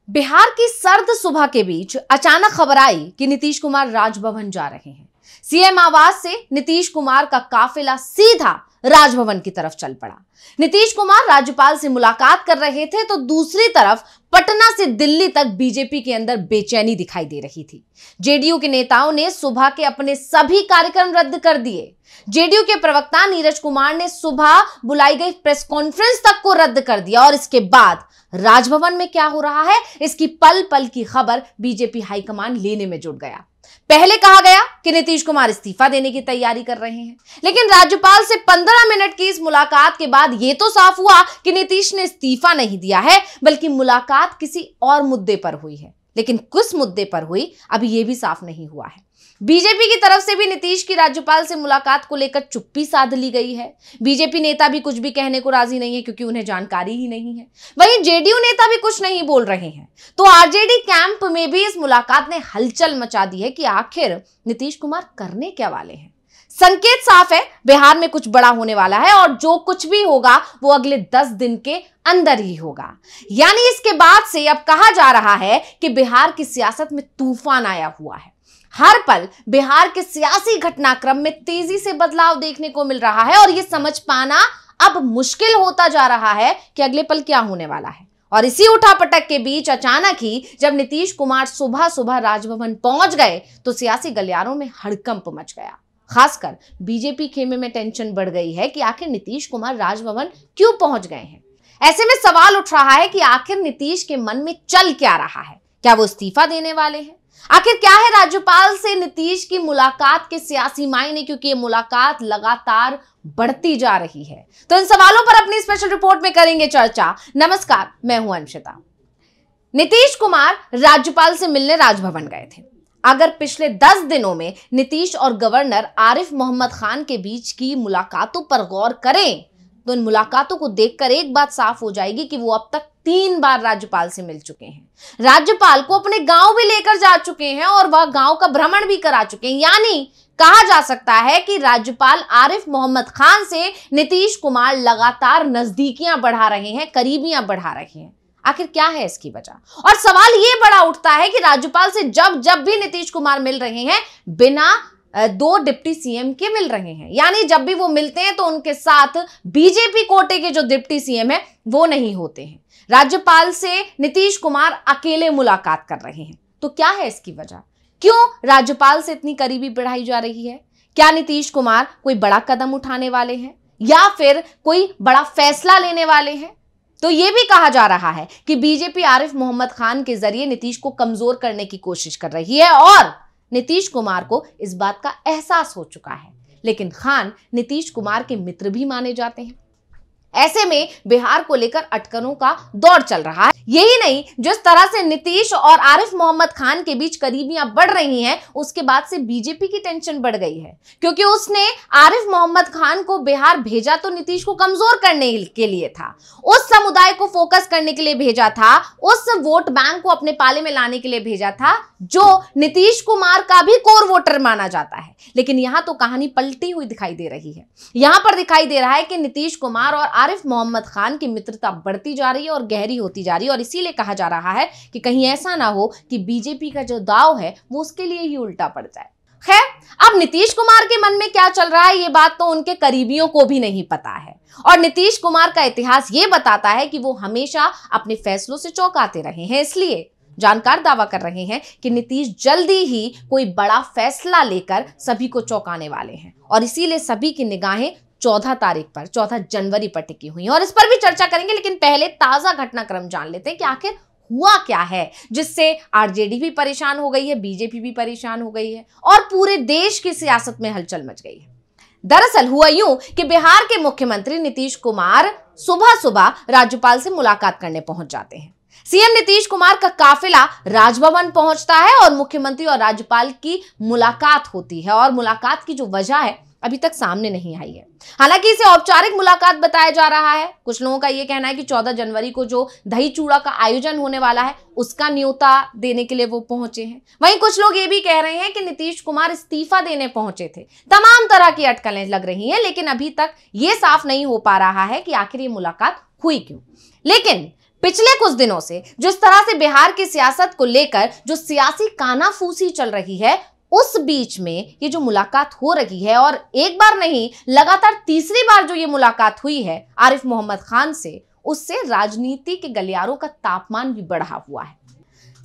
बिहार की सर्द सुबह के बीच अचानक खबर आई कि नीतीश कुमार राजभवन जा रहे हैं। सीएम आवास से नीतीश कुमार का काफिला सीधा राजभवन की तरफ चल पड़ा। नीतीश कुमार राज्यपाल से मुलाकात कर रहे थे तो दूसरी तरफ पटना से दिल्ली तक बीजेपी के अंदर बेचैनी दिखाई दे रही थी। जेडीयू के नेताओं ने सुबह के अपने सभी कार्यक्रम रद्द कर दिए। जेडीयू के प्रवक्ता नीरज कुमार ने सुबह बुलाई गई प्रेस कॉन्फ्रेंस तक को रद्द कर दिया और इसके बाद राजभवन में क्या हो रहा है इसकी पल पल की खबर बीजेपी हाईकमान लेने में जुट गया। पहले कहा गया कि नीतीश कुमार इस्तीफा देने की तैयारी कर रहे हैं, लेकिन राज्यपाल से 15 मिनट की इस मुलाकात के बाद यह तो साफ हुआ कि नीतीश ने इस्तीफा नहीं दिया है, बल्कि मुलाकात किसी और मुद्दे पर हुई है। लेकिन किस मुद्दे पर हुई अभी यह भी साफ नहीं हुआ है। बीजेपी की तरफ से भी नीतीश की राज्यपाल से मुलाकात को लेकर चुप्पी साध ली गई है। बीजेपी नेता भी कुछ भी कहने को राजी नहीं है क्योंकि उन्हें जानकारी ही नहीं है। वहीं जेडीयू नेता भी कुछ नहीं बोल रहे हैं। तो आरजेडी कैंप में भी इस मुलाकात ने हलचल मचा दी है कि आखिर नीतीश कुमार करने क्या वाले हैं। संकेत साफ है, बिहार में कुछ बड़ा होने वाला है और जो कुछ भी होगा वो अगले 10 दिन के अंदर ही होगा। यानी इसके बाद से अब कहा जा रहा है कि बिहार की सियासत में तूफान आया हुआ है। हर पल बिहार के सियासी घटनाक्रम में तेजी से बदलाव देखने को मिल रहा है और यह समझ पाना अब मुश्किल होता जा रहा है कि अगले पल क्या होने वाला है। और इसी उठापटक के बीच अचानक ही जब नीतीश कुमार सुबह सुबह राजभवन पहुंच गए तो सियासी गलियारों में हड़कंप मच गया। खासकर बीजेपी खेमे में टेंशन बढ़ गई है कि आखिर नीतीश कुमार राजभवन क्यों पहुंच गए हैं। ऐसे में सवाल उठ रहा है कि आखिर नीतीश के मन में चल क्या रहा है। क्या वो इस्तीफा देने वाले हैं? आखिर क्या है राज्यपाल से नीतीश की मुलाकात के सियासी मायने, क्योंकि ये मुलाकात लगातार बढ़ती जा रही है। तो इन सवालों पर अपनी स्पेशल रिपोर्ट में करेंगे चर्चा। नमस्कार, मैं हूं अंशिता। नीतीश कुमार राज्यपाल से मिलने राजभवन गए थे। अगर पिछले 10 दिनों में नीतीश और गवर्नर आरिफ मोहम्मद खान के बीच की मुलाकातों पर गौर करें तो इन मुलाकातों को देखकर एक बात साफ हो जाएगी कि वो अब तक 3 बार राज्यपाल से मिल चुके हैं। राज्यपाल को अपने गांव भी लेकर जा चुके हैं और वह गांव का भ्रमण भी करा चुके हैं। यानी कहा जा सकता है कि राज्यपाल आरिफ मोहम्मद खान से नीतीश कुमार लगातार नजदीकियां बढ़ा रहे हैं, करीबियां बढ़ा रहे हैं। आखिर क्या है इसकी वजह? और सवाल यह बड़ा उठता है कि राज्यपाल से जब जब भी नीतीश कुमार मिल रहे हैं बिना 2 डिप्टी सीएम के मिल रहे हैं। यानी जब भी वो मिलते हैं तो उनके साथ बीजेपी कोटे के जो डिप्टी सीएम है वो नहीं होते हैं। राज्यपाल से नीतीश कुमार अकेले मुलाकात कर रहे हैं। तो क्या है इसकी वजह? क्यों राज्यपाल से इतनी करीबी बढ़ाई जा रही है? क्या नीतीश कुमार कोई बड़ा कदम उठाने वाले हैं या फिर कोई बड़ा फैसला लेने वाले हैं? तो यह भी कहा जा रहा है कि बीजेपी आरिफ मोहम्मद खान के जरिए नीतीश को कमजोर करने की कोशिश कर रही है और नीतीश कुमार को इस बात का एहसास हो चुका है। लेकिन खान नीतीश कुमार के मित्र भी माने जाते हैं। ऐसे में बिहार को लेकर अटकलों का दौर चल रहा है। यही नहीं, जिस तरह से नीतीश और आरिफ मोहम्मद खान के बीच करीबियां बढ़ रही हैं, उसके बाद से बीजेपी की टेंशन बढ़ गई है, क्योंकि उसने आरिफ मोहम्मद खान को बिहार भेजा तो नीतीश को कमजोर करने के लिए था, उस समुदाय को फोकस करने के लिए भेजा था, उस वोट बैंक को अपने पाले में लाने के लिए भेजा था जो नीतीश कुमार का भी कोर वोटर माना जाता है। लेकिन यहां तो कहानी पलटी हुई दिखाई दे रही है। यहां पर दिखाई दे रहा है कि नीतीश कुमार और आरिफ मोहम्मद खान की मित्रता बढ़ती जा रही है और गहरी होती जा रही है और इसीलिए कहा जा रहा है कि कहीं ऐसा ना हो कि बीजेपी का जो दाव है वो उसके लिए ही उल्टा पड़ जाए। खैर, अब नीतीश कुमार के मन में क्या चल रहा है ये बात तो उनके करीबियों को भी नहीं पता है और नीतीश कुमार का इतिहास ये बताता है कि वो हमेशा अपने फैसलों से चौंकाते रहे हैं। इसलिए जानकार दावा कर रहे हैं कि नीतीश जल्दी ही कोई बड़ा फैसला लेकर सभी को चौंकाने वाले हैं और इसीलिए सभी की निगाहें 14 जनवरी पर टिकी हुई हैं और इस पर भी चर्चा करेंगे। लेकिन पहले ताजा घटनाक्रम जान लेते हैं कि आखिर हुआ क्या है जिससे आरजेडी भी परेशान हो गई है, बीजेपी भी परेशान हो गई है और पूरे देश की सियासत में हलचल मच गई है। दरअसल हुआ यूं कि बिहार के मुख्यमंत्री नीतीश कुमार सुबह सुबह राज्यपाल से मुलाकात करने पहुंच जाते हैं। सीएम नीतीश कुमार का काफिला राजभवन पहुंचता है और मुख्यमंत्री और राज्यपाल की मुलाकात होती है और मुलाकात की जो वजह है अभी तक सामने नहीं आई है। हालांकि इसे औपचारिक मुलाकात बताया जा रहा है। कुछ लोगों का यह कहना है कि 14 जनवरी को जो दही चूड़ा का आयोजन होने वाला है उसका न्योता देने के लिए वो पहुंचे हैं। वहीं कुछ लोग ये भी कह रहे हैं कि नीतीश कुमार इस्तीफा देने पहुंचे थे। तमाम तरह की अटकलें लग रही हैं, लेकिन अभी तक ये साफ नहीं हो पा रहा है कि आखिर ये मुलाकात हुई क्यों। लेकिन पिछले कुछ दिनों से जिस तरह से बिहार की सियासत को लेकर जो सियासी कानाफूसी चल रही है, उस बीच में ये जो मुलाकात हो रही है, और एक बार नहीं लगातार तीसरी बार जो ये मुलाकात हुई है आरिफ मोहम्मद खान से, उससे राजनीति के गलियारों का तापमान भी बढ़ा हुआ है।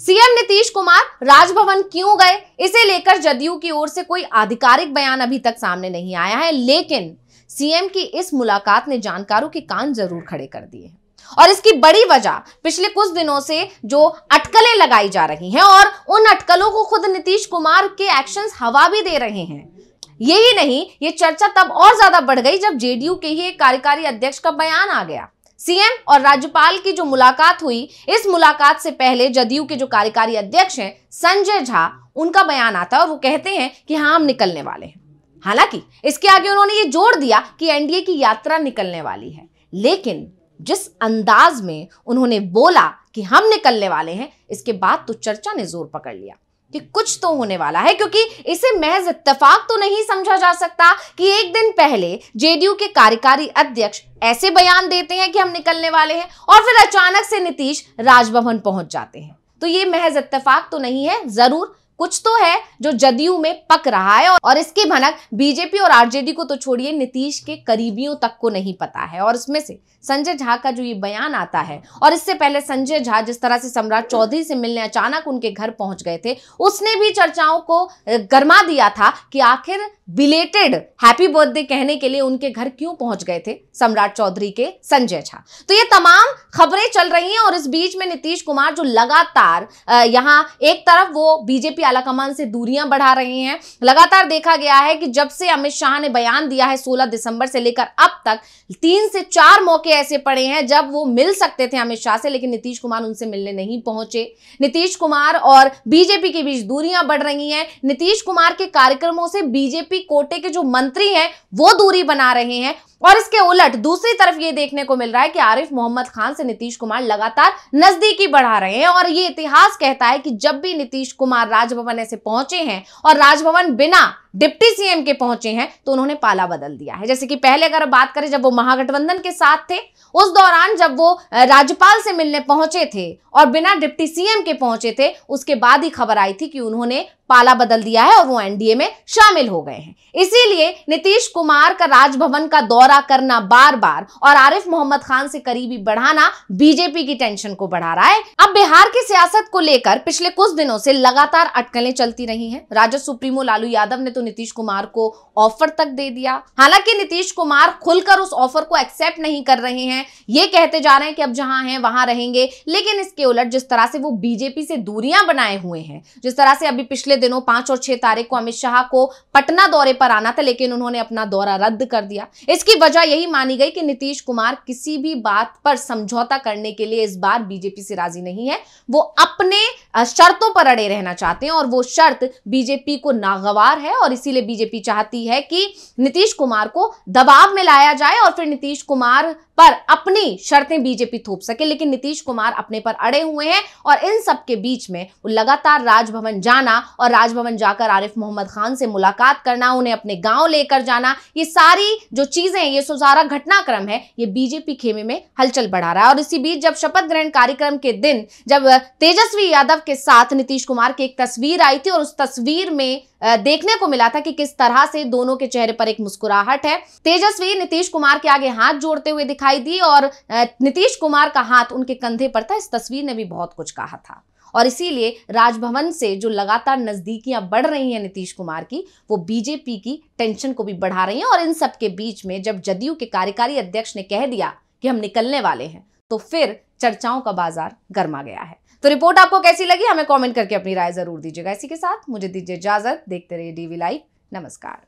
सीएम नीतीश कुमार राजभवन क्यों गए, इसे लेकर जदयू की ओर से कोई आधिकारिक बयान अभी तक सामने नहीं आया है, लेकिन सीएम की इस मुलाकात ने जानकारों के कान जरूर खड़े कर दिए हैं। और इसकी बड़ी वजह पिछले कुछ दिनों से जो अटकलें लगाई जा रही हैं, और उन अटकलों को खुद नीतीश कुमार के एक्शंस हवा भी दे रहे हैं। यही नहीं, ये चर्चा तब और ज्यादा बढ़ गई जब जेडीयू के ही एक कार्यकारी अध्यक्ष का बयान आ गया। सीएम और राज्यपाल की जो मुलाकात हुई, इस मुलाकात से पहले जदयू के जो कार्यकारी अध्यक्ष हैं संजय झा, उनका बयान आता है और वो कहते हैं कि हाँ, हम निकलने वाले हैं। हालांकि इसके आगे उन्होंने ये जोड़ दिया कि एनडीए की यात्रा निकलने वाली है, लेकिन जिस अंदाज में उन्होंने बोला कि हम निकलने वाले हैं, इसके बाद तो चर्चा ने जोर पकड़ लिया कि कुछ तो होने वाला है, क्योंकि इसे महज इत्तेफाक तो नहीं समझा जा सकता कि एक दिन पहले जेडीयू के कार्यकारी अध्यक्ष ऐसे बयान देते हैं कि हम निकलने वाले हैं और फिर अचानक से नीतीश राजभवन पहुंच जाते हैं। तो ये महज इत्तेफाक तो नहीं है, जरूर कुछ तो है जो जदयू में पक रहा है, और इसकी भनक बीजेपी और आरजेडी को तो छोड़िए, नीतीश के करीबियों तक को नहीं पता है। और इसमें से संजय झा का जो ये बयान आता है, और इससे पहले संजय झा जिस तरह से सम्राट चौधरी से मिलने अचानक उनके घर पहुंच गए थे, उसने भी चर्चाओं को गरमा दिया था कि आखिर बिलेटेड हैप्पी बर्थडे कहने के लिए उनके घर क्यों पहुंच गए थे सम्राट चौधरी के संजय झा। तो ये तमाम खबरें चल रही हैं, और इस बीच में नीतीश कुमार जो लगातार यहां एक तरफ वो बीजेपी आलाकमान से दूरियां बढ़ा रहे हैं। लगातार देखा गया है कि जब से अमित शाह ने बयान दिया है 16 दिसंबर से लेकर अब तक 3 से 4 मौके ऐसे पड़े हैं जब वो मिल सकते थे अमित शाह से, लेकिन नीतीश कुमार उनसे मिलने नहीं पहुंचे। नीतीश कुमार और बीजेपी के बीच दूरियां बढ़ रही हैं। नीतीश कुमार के कार्यक्रमों से बीजेपी कोटे के जो मंत्री हैं वो दूरी बना रहे हैं, और इसके उलट दूसरी तरफ ये देखने को मिल रहा है कि आरिफ मोहम्मद खान से नीतीश कुमार लगातार नजदीकी बढ़ा रहे हैं। और ये इतिहास कहता है कि जब भी नीतीश कुमार राजभवन ऐसे पहुंचे हैं और राजभवन बिना डिप्टी सीएम के पहुंचे हैं, तो उन्होंने पाला बदल दिया है। जैसे कि पहले अगर बात करें जब वो महागठबंधन के साथ थे, उस दौरान जब वो राज्यपाल से मिलने पहुंचे थे और बिना डिप्टी सीएम के पहुंचे थे, उसके बाद ही खबर आई थी कि उन्होंने पाला बदल दिया है और वो एनडीए में शामिल हो गए हैं। इसीलिए नीतीश कुमार का राजभवन का दौरा करना बार बार और आरिफ मोहम्मद खान से करीबी बढ़ाना बीजेपी की टेंशन को बढ़ा रहा है। अब बिहार की सियासत को लेकर पिछले कुछ दिनों से लगातार अटकलें चलती रही हैं। राजद सुप्रीमो लालू यादव ने तो नीतीश कुमार को ऑफर तक दे दिया। हालांकि नीतीश कुमार खुलकर उस ऑफर को एक्सेप्ट नहीं कर रहे हैं, ये कहते जा रहे हैं कि अब जहां हैं वहां रहेंगे। लेकिन इसके उलट जिस तरह से वो बीजेपी से दूरियां बनाए हुए हैं, जिस तरह से अभी पिछले दिनों 5 और 6 तारीख को अमित शाह को पटना दौरे पर आना था, लेकिन उन्होंने अपना दौरा रद्द कर दिया। इसकी वजह यही मानी गई कि नीतीश कुमार किसी भी बात पर समझौता करने के लिए इस बार बीजेपी से राजी नहीं है। वो अपने शर्तों पर अड़े रहना चाहते हैं, और वो शर्त बीजेपी को नागवार है, और इसीलिए बीजेपी चाहती है कि नीतीश कुमार को दबाव में लाया जाए और फिर नीतीश कुमार पर अपनी शर्तें बीजेपी थोप सके। लेकिन नीतीश कुमार अपने पर अड़े हुए हैं, और इन सब के बीच में वो लगातार राजभवन जाना और राजभवन जाकर आरिफ मोहम्मद खान से मुलाकात करना, उन्हें अपने गांव लेकर जाना, ये सारी जो चीजें, ये सारा घटनाक्रम है, ये बीजेपी खेमे में हलचल बढ़ा रहा है। और इसी बीच जब शपथ ग्रहण कार्यक्रम के दिन जब तेजस्वी यादव के साथ नीतीश कुमार की एक तस्वीर आई थी, और उस तस्वीर में देखने को मिला था कि किस तरह से दोनों के चेहरे पर एक मुस्कुराहट है। तेजस्वी नीतीश कुमार के आगे हाथ जोड़ते हुए दिखाई दी, और नीतीश कुमार का हाथ उनके कंधे पर था। इस तस्वीर ने भी बहुत कुछ कहा था, और इसीलिए राजभवन से जो लगातार नजदीकियां बढ़ रही हैं नीतीश कुमार की, वो बीजेपी की टेंशन को भी बढ़ा रही हैं। और इन सब के बीच में जब जदयू के कार्यकारी अध्यक्ष ने कह दिया कि हम निकलने वाले हैं, तो फिर चर्चाओं का बाजार गर्मा गया है। तो रिपोर्ट आपको कैसी लगी, हमें कमेंट करके अपनी राय जरूर दीजिएगा। इसी के साथ मुझे दीजिए इजाजत। देखते रहिए डीवी लाइव। नमस्कार।